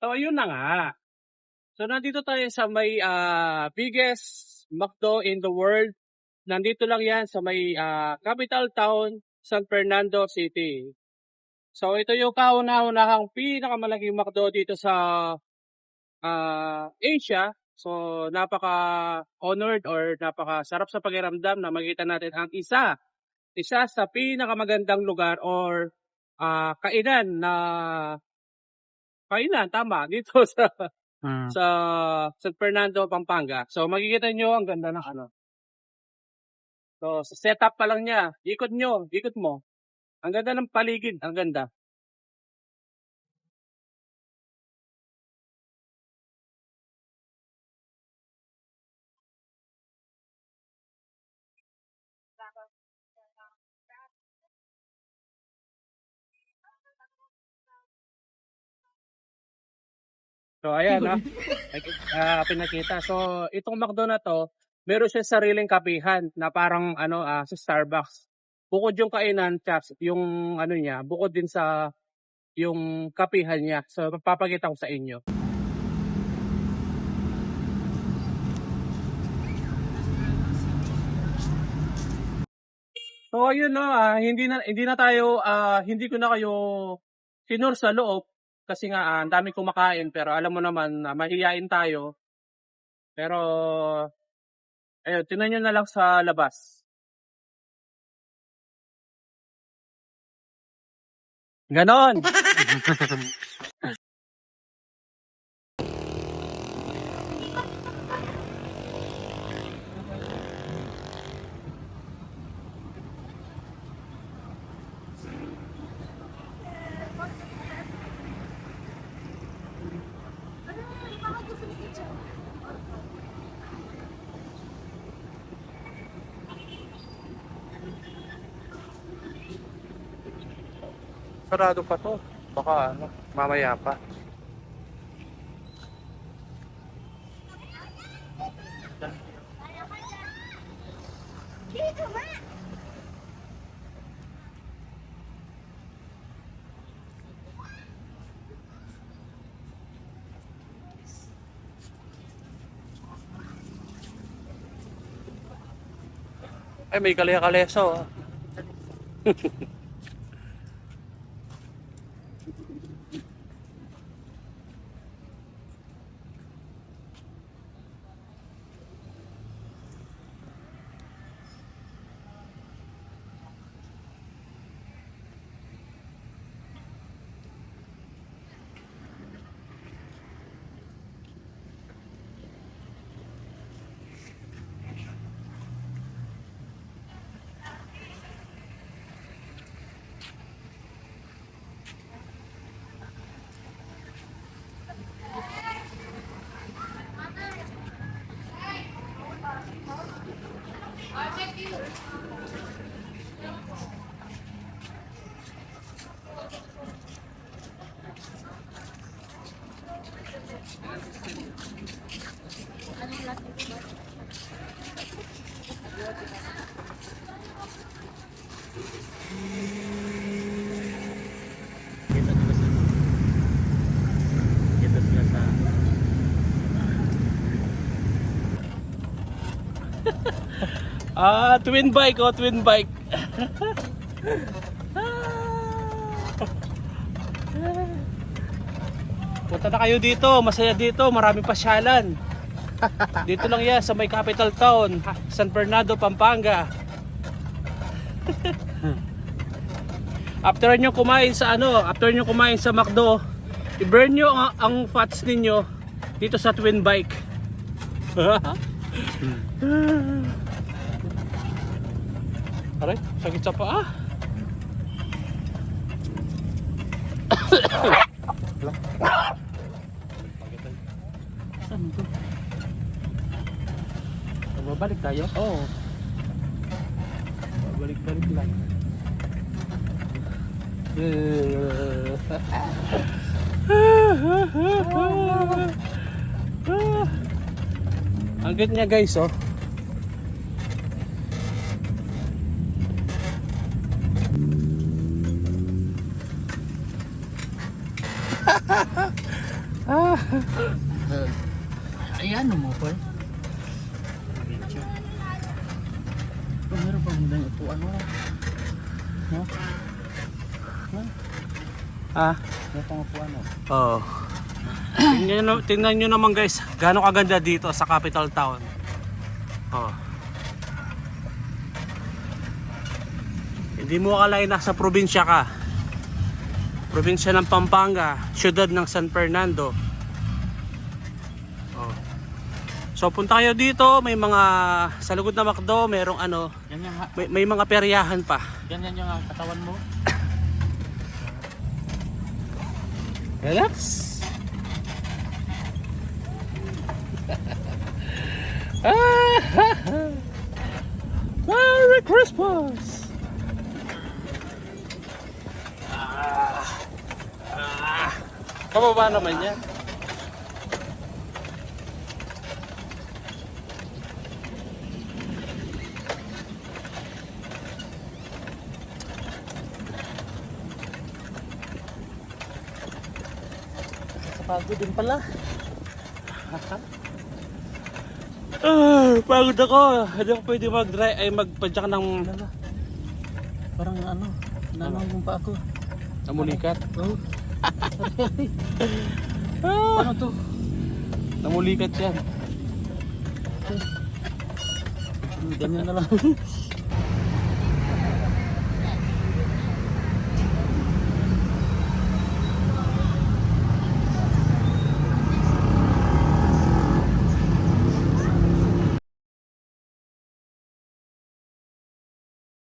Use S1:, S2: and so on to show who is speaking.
S1: So, ayun na nga. So, nandito tayo sa may biggest McDo in the world. Nandito lang yan sa may capital town, San Fernando City. So, ito yung kauna-unahang pinakamalaking McDo dito sa Asia. So, napaka-honored or napaka-sarap sa pakiramdam na makita natin ang isa sa pinakamagandang lugar or kainan na kainan, tama, dito sa San Fernando, Pampanga. So, makikita nyo ang ganda ng ano. So, sa setup pa lang niya, ikot mo. Ang ganda ng paligid, ang ganda. So, ayan pinakita. So, itong McDo na to, meron siya sariling kapihan na parang sa Starbucks. Bukod yung kainan, yung ano niya, bukod din sa yung kapihan niya. So, papakita ko sa inyo. So, ayun hindi ko na kayo sinur sa loob kasi nga ang dami kumakain pero alam mo naman mahihiyain tayo. Pero ayun, tingnan niyo na lang sa labas. Ganon. Sarado pa to. Baka mamaya pa. Ay, may kalya-kaleso. Twin bike, twin bike. Punta na kayo dito, masaya dito, maraming pasyalan. Dito lang yan sa may capital town, San Fernando, Pampanga. After nyo kumain sa McDo, i-burn nyo ang fats ninyo dito sa twin bike. Aray, sakit sa paa. Babalik tayo? Oo. Babalik-balik lang. Ang ganda niya guys, oh. Ah.
S2: Ayan mo po. Meron pa magandang upuan mo. No? No?
S1: Ah.
S2: Meron pang upuan mo.
S1: Oo. Tingnan nyo naman guys, gaano kaganda dito sa capital town. Oh. Hindi mo akalain nasa probinsya ka. Probinsya ng Pampanga, siyudad ng San Fernando. Oh. So punta kayo dito, may mga sa lugod na McDo, merong ano,
S2: Ganyan nga.
S1: may mga peryahan pa.
S2: Ganyan yung katawan mo.
S1: Relax. Merry Christmas. Pababa naman yan.
S2: Pagod din pala.
S1: Pagod ako. Hindi ako pwede mag-drive ay magpadyak ng
S2: Parang ano, nanangong pa ako.
S1: namulikat.
S2: Oh.
S1: Ah,
S2: Ano to?
S1: namulikat yan.
S2: Ganyan na lang.